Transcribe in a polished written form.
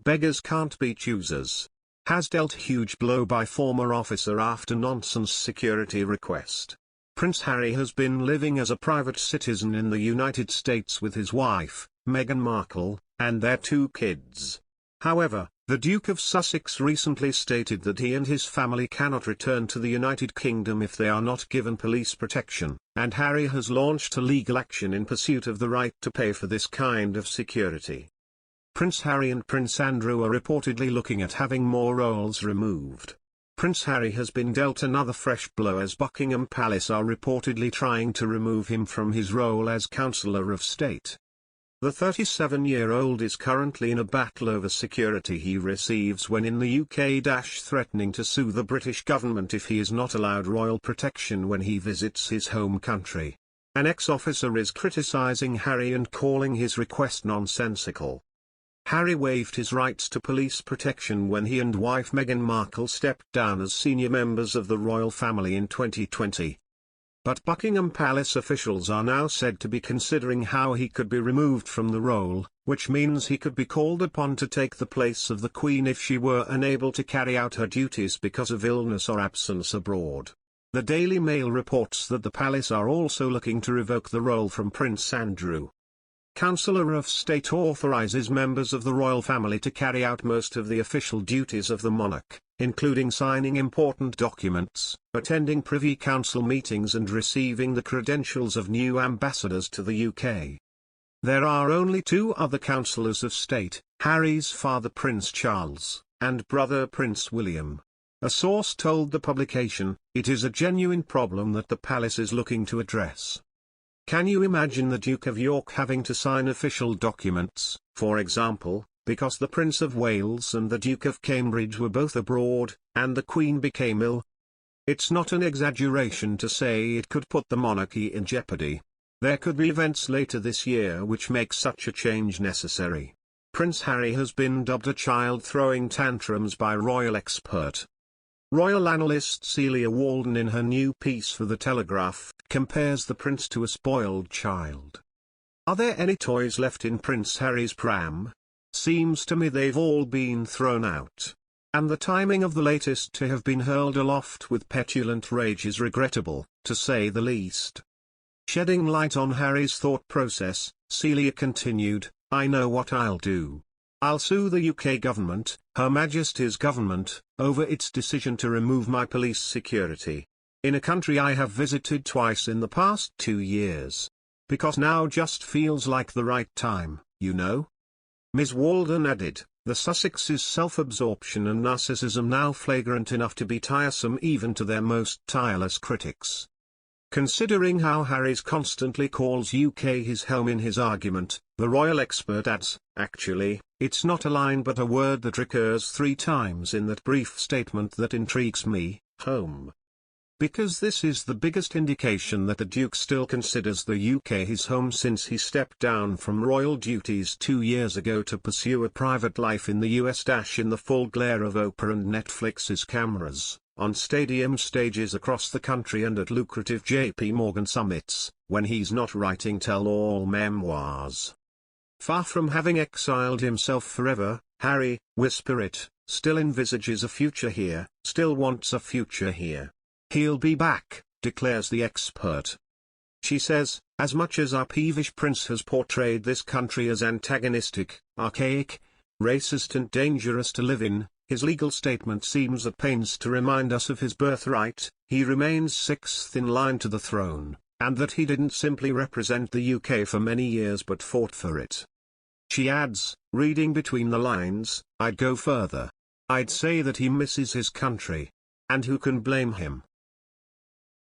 Beggars can't be choosers. Has dealt huge blow by former officer after nonsense security request. Prince Harry has been living as a private citizen in the United States with his wife, Meghan Markle, and their 2 kids. However, the Duke of Sussex recently stated that he and his family cannot return to the United Kingdom if they are not given police protection, and Harry has launched a legal action in pursuit of the right to pay for this kind of security. Prince Harry and Prince Andrew are reportedly looking at having more roles removed. Prince Harry has been dealt another fresh blow as Buckingham Palace are reportedly trying to remove him from his role as Councillor of State. The 37-year-old is currently in a battle over security he receives when in the UK, threatening to sue the British government if he is not allowed royal protection when he visits his home country. An ex-officer is criticising Harry and calling his request nonsensical. Harry waived his rights to police protection when he and wife Meghan Markle stepped down as senior members of the royal family in 2020. But Buckingham Palace officials are now said to be considering how he could be removed from the role, which means he could be called upon to take the place of the Queen if she were unable to carry out her duties because of illness or absence abroad. The Daily Mail reports that the palace are also looking to revoke the role from Prince Andrew. Councillor of State authorises members of the royal family to carry out most of the official duties of the monarch, including signing important documents, attending Privy Council meetings and receiving the credentials of new ambassadors to the UK. There are only 2 other councillors of state, Harry's father Prince Charles, and brother Prince William. A source told the publication, "It is a genuine problem that the palace is looking to address." Can you imagine the Duke of York having to sign official documents, for example, because the Prince of Wales and the Duke of Cambridge were both abroad, and the Queen became ill? It's not an exaggeration to say it could put the monarchy in jeopardy. There could be events later this year which make such a change necessary. Prince Harry has been dubbed a child throwing tantrums by royal expert. Royal analyst Celia Walden in her new piece for The Telegraph compares the prince to a spoiled child. Are there any toys left in Prince Harry's pram? Seems to me they've all been thrown out. And the timing of the latest to have been hurled aloft with petulant rage is regrettable, to say the least. Shedding light on Harry's thought process, Celia continued, "I know what I'll do. I'll sue the UK government, Her Majesty's government, over its decision to remove my police security. In a country I have visited twice in the past 2 years. Because now just feels like the right time, you know." Ms. Walden added, "The Sussexes' self-absorption and narcissism now flagrant enough to be tiresome even to their most tireless critics." Considering how Harry's constantly calls UK his home in his argument, the royal expert adds, "Actually, it's not a line but a word that recurs 3 times in that brief statement that intrigues me, home." Because this is the biggest indication that the Duke still considers the UK his home since he stepped down from royal duties 2 years ago to pursue a private life in the US. In the full glare of Oprah and Netflix's cameras, on stadium stages across the country and at lucrative JP Morgan summits, when he's not writing tell-all memoirs. Far from having exiled himself forever, Harry, whisper it, still envisages a future here, still wants a future here. "He'll be back," declares the expert. She says, "As much as our peevish prince has portrayed this country as antagonistic, archaic, racist and dangerous to live in, his legal statement seems at pains to remind us of his birthright. He remains 6th in line to the throne, and that he didn't simply represent the UK for many years but fought for it." She adds, reading between the lines, "I'd go further. I'd say that he misses his country. And who can blame him?